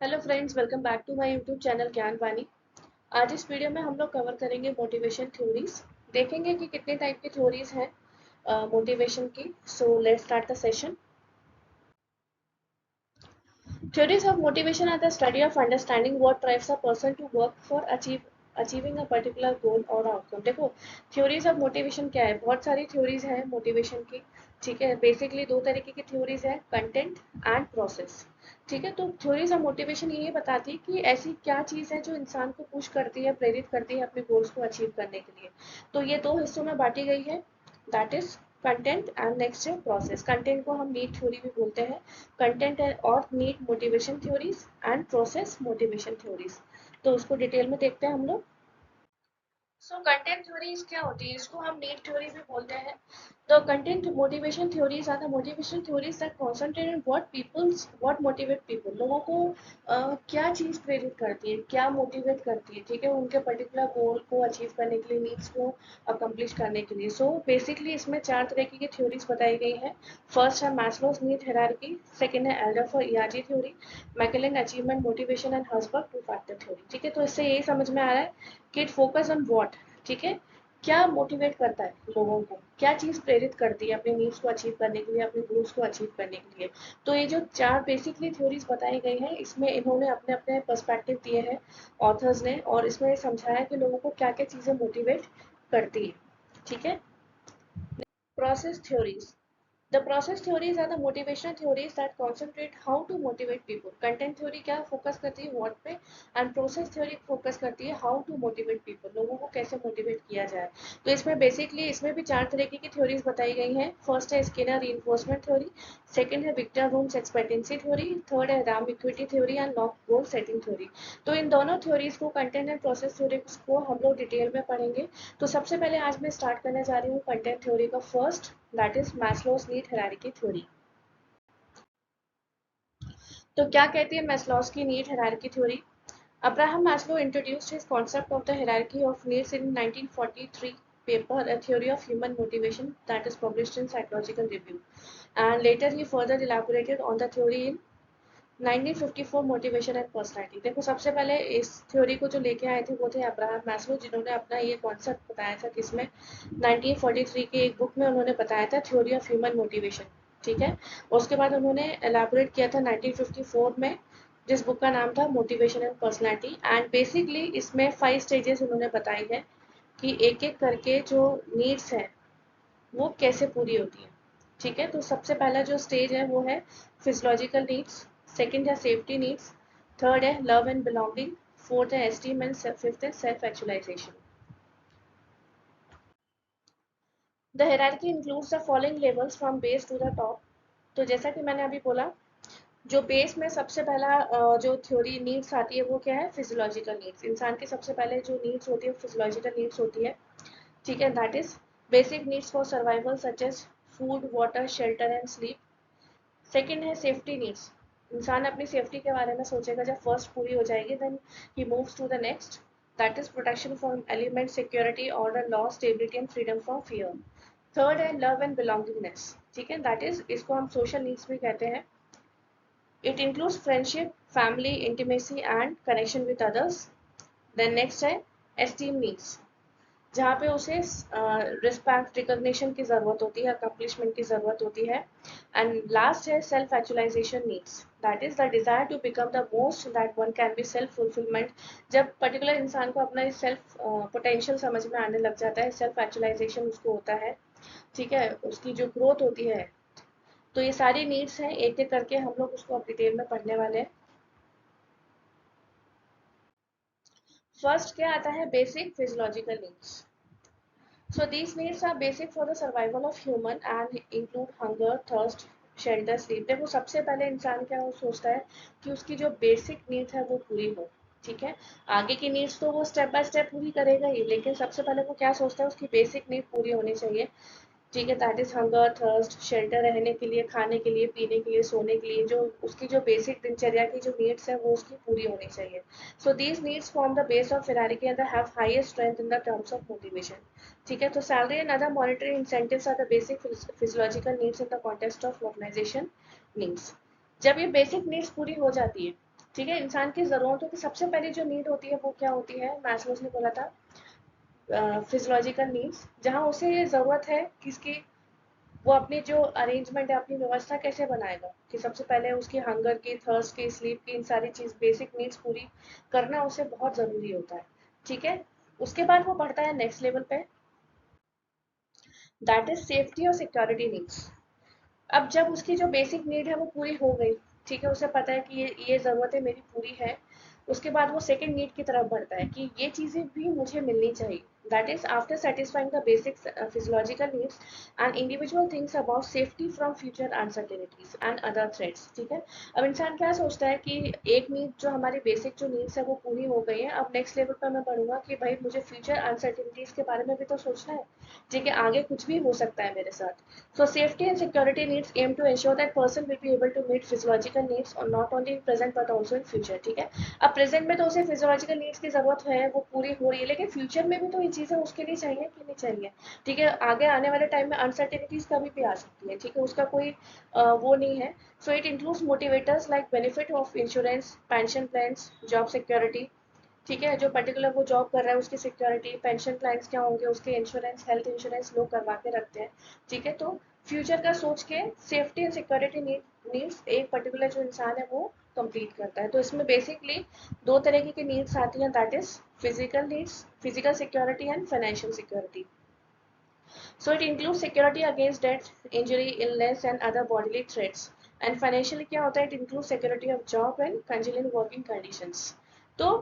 Hello friends, welcome back to my YouTube channel Gyan Vani. आज इस video में हम लोग कवर करेंगे मोटिवेशन थ्योरीज। देखेंगे कि कितने टाइप की थ्योरीज हैं मोटिवेशन की। So let's start the session. Theories of motivation are the study of understanding what drives a person to work for achieving a particular goal or outcome। देखो, theories of motivation क्या है? बहुत सारी theories हैं motivation की। ठीक है, basically दो तरीके की थ्योरीज है, कंटेंट एंड प्रोसेस। ठीक है, तो थ्योरीज ऑफ मोटिवेशन ये बताती है कि ऐसी क्या चीज़ है जो इंसान को पुश करती है, प्रेरित करती है अपने गोल्स को अचीव करने के लिए। तो ये दो हिस्सों में बांटी गई है, that is content and next है प्रोसेस। कंटेंट को हम नीड थ्योरी भी बोलते हैं। कंटेंट और need motivation theories and process motivation theories. तो उसको डिटेल में देखते हैं हम लोग। सो कंटेंट थ्योरीज क्या होती है? इसको हम नीड थ्योरी भी बोलते हैं। तो content motivation theories are the motivation theories that concentrate on what motivate people. लोगों को क्या चीज प्रेरित करती है, क्या मोटिवेट करती है, ठीक है, उनके पर्टिकुलर गोल को अचीव करने के लिए, नीड्स को अकम्प्लिश करने के लिए। सो बेसिकली इसमें चार तरीके की थ्योरीज बताई गई है। फर्स्ट है मैस्लोज नीड हायरार्की, सेकंड है एल्डर और ERG theory, McClelland achievement motivation and Herzberg two factor theory. ठीक है, तो इससे यही समझ में आ रहा है कि इट फोकस ऑन व्हाट, ठीक है, क्या मोटिवेट करता है लोगों को, क्या चीज प्रेरित करती है अपने नीड्स को अचीव करने के लिए, अपने गोल्स को अचीव करने के लिए। तो ये जो चार बेसिकली थ्योरीज बताई गई हैं, इसमें इन्होंने अपने अपने पर्सपेक्टिव दिए हैं ऑथर्स ने, और इसमें समझाया कि लोगों को क्या क्या चीजें मोटिवेट करती है। ठीक है, process theories. The process theories are the motivational theories that concentrate how to motivate people. Content theory क्या फोकस करती है what पे, and process theory फोकस करती है how to motivate people, लोगों को कैसे मोटिवेट किया जाए। तो इसमें बेसिकली इसमें भी चार तरीके की थ्योरीज बताई गई हैं। फर्स्ट है स्किनर रीइंफोर्समेंट थ्योरी, सेकंड है Victor Vroom's expectancy theory, third है राम equity theory and Locke goal setting theory. तो इन दोनों थ्योरीज को, कंटेंट एंड प्रोसेस थ्योरीज को हम लोग डिटेल में पढ़ेंगे। तो सबसे पहले आज मैं स्टार्ट करने जा रही हूँ कंटेंट थ्योरी का first, that is Maslow's need hierarchy theory. तो क्या कहती है मैस्लोस की need hierarchy theory? Abraham Maslow introduced his concept of the hierarchy of needs in 1943 paper, A Theory of Human Motivation, that is published in Psychological Review, and later he further elaborated on the theory in 1954 motivation and personality. देखो, सबसे पहले इस theory को जो लेके आए थे वो थे अब्राहम मैस्लो, जिन्होंने अपना ये कॉन्सेप्ट बताया था किसमें, 1943 की एक बुक में उन्होंने बताया था, थ्योरी ऑफ ह्यूमन मोटिवेशन। ठीक है, उसके बाद उन्होंने एलाबोरेट किया था 1954 में, जिस बुक का नाम था motivation and personality. And basically इसमें 5 स्टेजेस उन्होंने बताई है कि एक एक करके जो नीड्स है वो कैसे पूरी होती है। ठीक है, तो सबसे पहला जो स्टेज है वो है फिजियोलॉजिकल नीड्स, सेकंड है सेफ्टी नीड्स, थर्ड है लव एंड बिलोंगिंग, फोर्थ है एस्टीम एंड फिफ्थ है self actualization. The hierarchy includes the following levels from base to the top. तो जैसा कि मैंने अभी बोला, जो बेस में सबसे पहला जो थ्योरी नीड्स आती है वो क्या है? Physiological needs. इंसान की सबसे पहले जो नीड्स होती है फिजियोलॉजिकल नीड्स होती है। ठीक है, that is basic needs for survival such as food, water, shelter and sleep. Second है सेफ्टी नीड्स। इंसान अपनी सेफ्टी के बारे में सोचेगा, जब फर्स्ट पूरी हो जाएगी देन ही moves to the next, that is protection from element, security, order, law, stability and freedom from fear. Third है लव एंड बिलोंगिंगनेस। ठीक है, दैट इज, इसको हम सोशल नीड्स भी कहते हैं। It includes friendship, family, intimacy and connection with others. Then next है esteem needs, जहाँ पे उसे रिस्पेक्ट, रिकॉग्निशन की ज़रूरत होती है, अकम्पलिशमेंट की ज़रूरत होती है। एंड लास्ट है self actualization needs, that is the desire to become the most that one can be, self fulfilment. जब पर्टिकुलर इंसान को अपना सेल्फ पोटेंशियल समझ में आने लग जाता है, सेल्फ एक्चुअलाइजेशन उसको होता है, ठीक है, उसकी जो ग्रोथ होती है। तो ये सारी नीड्स हैं, एक एक करके हम लोग उसको अब डिटेल में पढ़ने वाले हैं। फर्स्ट क्या आता है? Basic physiological needs. So these needs are basic for the survival of human and include hunger, thirst, shelter, sleep। देखो, सबसे पहले इंसान क्या वो सोचता है कि उसकी जो बेसिक नीड है वो पूरी हो। ठीक है, आगे की नीड्स तो वो स्टेप बाय स्टेप पूरी करेगा ही, लेकिन सबसे पहले वो क्या सोचता है, उसकी बेसिक नीड पूरी होनी चाहिए। ठीक है, that is hunger, thirst, shelter, रहने के लिए, खाने के लिए, पीने के लिए, सोने के लिए, जो उसकी जो बेसिक दिनचर्या की जो नीड्स है वो उसकी पूरी होनी चाहिए। So these needs form the base of hierarchy and have highest strength in the terms of motivation. ठीक है, तो salary and other monetary incentives are the basic physiological needs in the context of organisation needs. जब ये basic needs पूरी हो जाती है, ठीक है, इंसान की ज़रूरतों की सबसे पहली जो नीड होती है वो क्या होती है, मैस्लोस ने बोला था फिजियोलॉजिकल नीड्स, जहाँ उसे ये ज़रूरत है किसकी, वो अपनी जो अरेंजमेंट है, अपनी व्यवस्था कैसे बनाएगा कि सबसे पहले उसकी हंगर की, थर्स्ट की, स्लीप की, इन सारी चीज़ बेसिक नीड्स पूरी करना उसे बहुत ज़रूरी होता है। ठीक है, उसके बाद वो बढ़ता है नेक्स्ट लेवल पे, दैट इज सेफ्टी और सिक्योरिटी नीड्स। अब जब उसकी जो बेसिक नीड है वो पूरी हो गई, ठीक है, उसे पता है कि ये ज़रूरतें मेरी पूरी है, उसके बाद वो सेकंड नीड की तरफ बढ़ता है कि ये चीज़ें भी मुझे मिलनी चाहिए। That is after satisfying the basic physiological needs and individual things about safety from future uncertainties and other threats. ठीक है, अब इंसान क्या सोचता है कि एक नीड जो हमारी बेसिक जो नीड्स है वो पूरी हो गई है, अब नेक्स्ट लेवल पर मैं बढ़ूंगा कि भाई मुझे फ्यूचर अनसर्टेनिटीज के बारे में भी तो सोचना है, ठीक है, आगे कुछ भी हो सकता है मेरे साथ। So safety and security needs aim to ensure that person will be able to meet physiological needs or not only in present but also in future। ठीक है, अब प्रेजेंट में तो उसे फिजियोलॉजिकल नीड्स की जरूरत है, वो पूरी हो रही है, लेकिन फ्यूचर में भी तो ये चीजें उसके लिए चाहिए कि नहीं चाहिए। ठीक है, आगे आने वाले टाइम में अनसर्टेनिटीज कभी भी आ सकती है, ठीक है, उसका कोई वो नहीं है। So it includes motivators like benefit of insurance, pension plans, job security. ठीक है, जो पर्टिकुलर वो जॉब कर रहा है उसकी सिक्योरिटी, पेंशन प्लान्स क्या होंगे उसके, इंश्योरेंस, हेल्थ इंश्योरेंस लोग करवा के रखते हैं। ठीक है, तो फ्यूचर का सोच के सेफ्टी एंड सिक्योरिटी नीड्स एक पर्टिकुलर जो इंसान है वो कंप्लीट करता है। तो इसमें बेसिकली दो तरीके की नीड्स आती हैं, that is physical needs, physical security and financial security. So it include security against death, injury, illness and other bodily threats. And financially क्या होता है, it include security of job and congenial working conditions. तो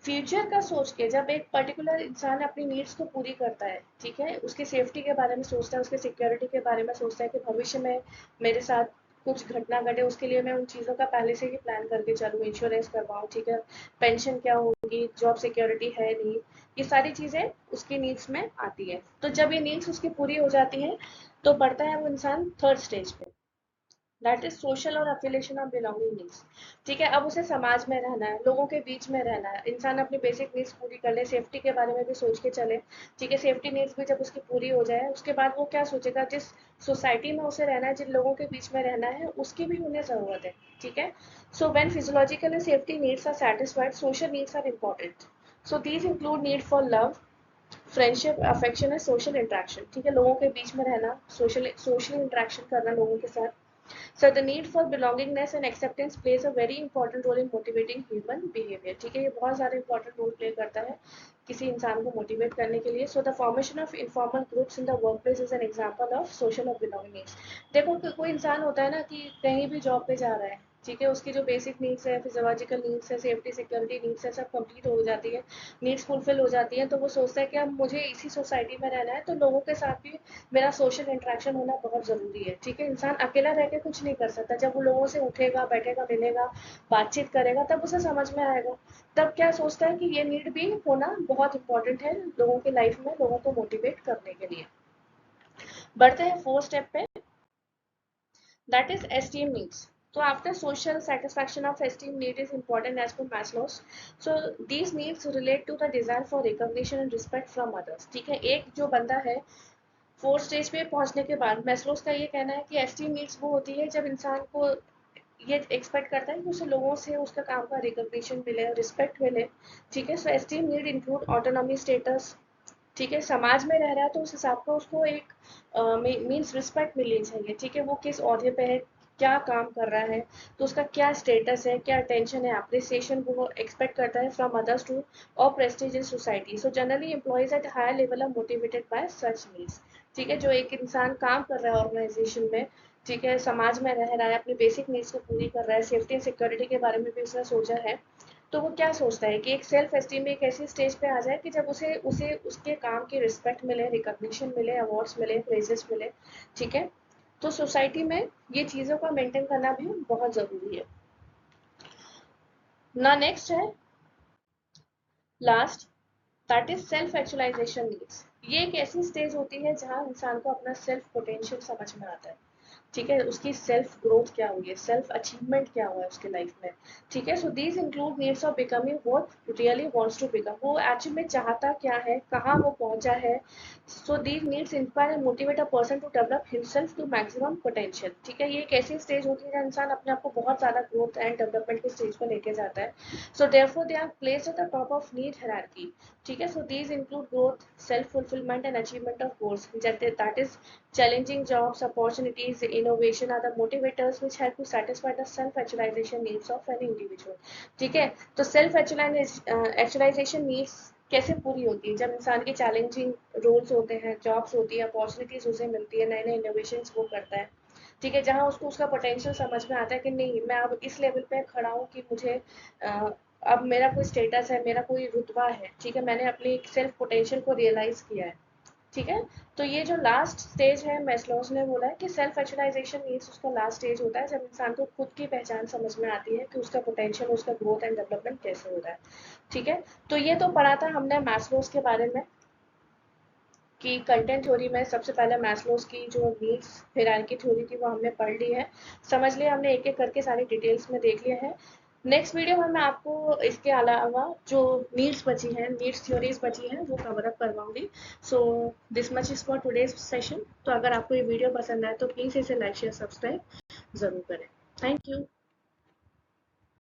future का सोच के जब एक particular इंसान अपनी नीड्स को पूरी करता है, ठीक है, उसकी सेफ्टी के बारे में सोचता है, उसके सिक्योरिटी के बारे में सोचता है कि भविष्य में मेरे साथ कुछ घटना घटे, उसके लिए मैं उन चीज़ों का पहले से ही प्लान करके चलूँ, इंश्योरेंस करवाऊँ, ठीक है, पेंशन क्या होगी, जॉब सिक्योरिटी है नहीं, ये सारी चीज़ें उसकी नीड्स में आती है। तो जब ये नीड्स उसकी पूरी हो जाती हैं तो बढ़ता है वो इंसान थर्ड स्टेज पे, दैट इज सोशल और अफिलिएशन ऑफ बिलोंगिंग नीड्स। ठीक है, अब उसे समाज में रहना है, लोगों के बीच में रहना है, इंसान अपनी बेसिक नीड्स पूरी कर ले, सेफ्टी के बारे में भी सोच के चले। ठीक है, सेफ्टी नीड्स भी जब उसकी पूरी हो जाए उसके बाद वो क्या सोचेगा, जिस सोसाइटी में उसे रहना है, जिन लोगों के बीच में रहना है, उसकी भी उन्हें ज़रूरत है। ठीक है, so when physiological and safety needs are satisfied, social needs are important. So these include need for love, friendship, affection and social interaction. ठीक है, लोगों के बीच में रहना, सोशल इंटरेक्शन करना लोगों के साथ। So the need for belongingness and acceptance plays a very important role in motivating human behavior। ठीक है, ये बहुत ज़्यादा important role play करता है किसी इंसान को मोटिवेट करने के लिए। So the formation of informal groups in the workplace is an example of social of belongingness। देखो कोई इंसान होता है ना कि कहीं भी जॉब पे जा रहा है, ठीक है, उसकी जो बेसिक नीड्स है, फिजियोलॉजिकल नीड्स है, सेफ्टी सिक्योरिटी नीड्स है, सब कंप्लीट हो जाती है, नीड्स फुलफिल हो जाती है, तो वो सोचता है कि अब मुझे इसी सोसाइटी में रहना है, तो लोगों के साथ भी मेरा सोशल इंटरेक्शन होना बहुत ज़रूरी है। ठीक है, इंसान अकेला रह के कुछ नहीं कर सकता, जब वो लोगों से उठेगा, बैठेगा, मिलेगा, बातचीत करेगा, तब उसे समझ में आएगा। तब क्या सोचता है कि ये नीड भी होना बहुत इंपॉर्टेंट है लोगों के लाइफ में, लोगों को मोटिवेट करने के लिए। बढ़ते हैं फोर्थ स्टेप पे, that is esteem needs. So after social satisfaction of esteem need is important as per Maslow's. So these needs relate to the desire for recognition and respect from others। ठीक है, एक जो बंदा है fourth stage पे पहुंचने के बाद मैस्लोस का ये कहना है कि एस्टीम नीड्स वो होती है जब इंसान को ये एक्सपेक्ट करता है कि उसे लोगों से उसका काम का रिकॉग्निशन मिले, रिस्पेक्ट मिले। ठीक है, so esteem need include autonomy, status. ठीक है, समाज में रह रहा है तो उस हिसाब का उसको एक मीन्स रिस्पेक्ट मिलनी चाहिए। ठीक है, वो किस ओहदे पे है, क्या काम कर रहा है, तो उसका क्या स्टेटस है, क्या अटेंशन है, अप्रिसिएशन वो एक्सपेक्ट करता है फ्रॉम अदर्स टू और prestige in society. So generally employees at higher level are motivated by such needs. ठीक है, जो एक इंसान काम कर रहा है ऑर्गेनाइजेशन में, ठीक है, समाज में रह रहा है, अपनी बेसिक नीड्स को पूरी कर रहा है, सेफ्टी एंड सिक्योरिटी के बारे में भी उसने सोचा है, तो वो क्या सोचता है कि एक सेल्फ एस्टीम में एक ऐसी स्टेज पे आ जाए कि जब उसे उसे उसके काम की रिस्पेक्ट मिले, रिकॉग्निशन मिले, अवार्ड्स मिले, प्रेजेस मिले। ठीक है, तो सोसाइटी में ये चीज़ों का मेंटेन करना भी बहुत ज़रूरी है। ना नेक्स्ट है last, that is self actualization needs. ये एक ऐसी स्टेज होती है जहाँ इंसान को अपना सेल्फ पोटेंशियल समझ में आता है। ठीक है, उसकी सेल्फ ग्रोथ क्या हुई है, सेल्फ अचीवमेंट क्या हुआ है उसके लाइफ में। ठीक है, so these include needs of becoming what really wants to become, वो एक्चुअली में चाहता क्या है, कहाँ वो पहुंचा है। So these needs inspire and motivate a person to develop himself to maximum potential. ठीक है, ये एक ऐसी स्टेज होती है जहाँ इंसान अपने आप को बहुत ज्यादा ग्रोथ एंड डेवलपमेंट के स्टेज पर लेके जाता है। So therefore they are placed at the top of need hierarchy. ठीक है, so these include growth, self fulfilment and achievement of goals, that is challenging jobs, opportunities, innovation are the motivators which help to satisfy the self-actualization needs of an individual. ठीक है, तो self actualization needs कैसे पूरी होती है, जब इंसान के चैलेंजिंग रोल्स होते हैं, जॉब्स होती है, अपॉर्चुनिटीज उसे मिलती है, नए नए इनोवेशन वो करता है। ठीक है, जहाँ उसको उसका पोटेंशियल समझ में आता है कि नहीं, मैं अब इस लेवल पे खड़ा हूँ कि मुझे अब मेरा कोई स्टेटस है, मेरा कोई रुतबा है। ठीक है, मैंने अपनी सेल्फ पोटेंशियल को रियलाइज किया है। ठीक है, तो ये जो लास्ट स्टेज है, मैस्लोज ने बोला है कि सेल्फ एक्चुअलाइजेशन नीड्स उसका लास्ट स्टेज होता है, जब इंसान को खुद की पहचान समझ में आती है कि उसका पोटेंशियल, उसका ग्रोथ एंड डेवलपमेंट कैसे हो रहा है। ठीक है, तो ये तो पढ़ा था हमने मैस्लोज के बारे में, कि कंटेंट थ्योरी में सबसे पहले मैस्लोज की जो नीड्स हायरार्की थ्योरी थी वो हमने पढ़ ली है, समझ लिया हमने, एक एक करके सारी डिटेल्स में देख लिया है। नेक्स्ट वीडियो में मैं आपको इसके अलावा जो नीड्स बची हैं, नीड्स थ्योरीज बची हैं, वो कवर अप करवाऊंगी। So this much is for today's session. तो अगर आपको ये वीडियो पसंद आए तो प्लीज़ इसे लाइक शेयर सब्सक्राइब ज़रूर करें। Thank you.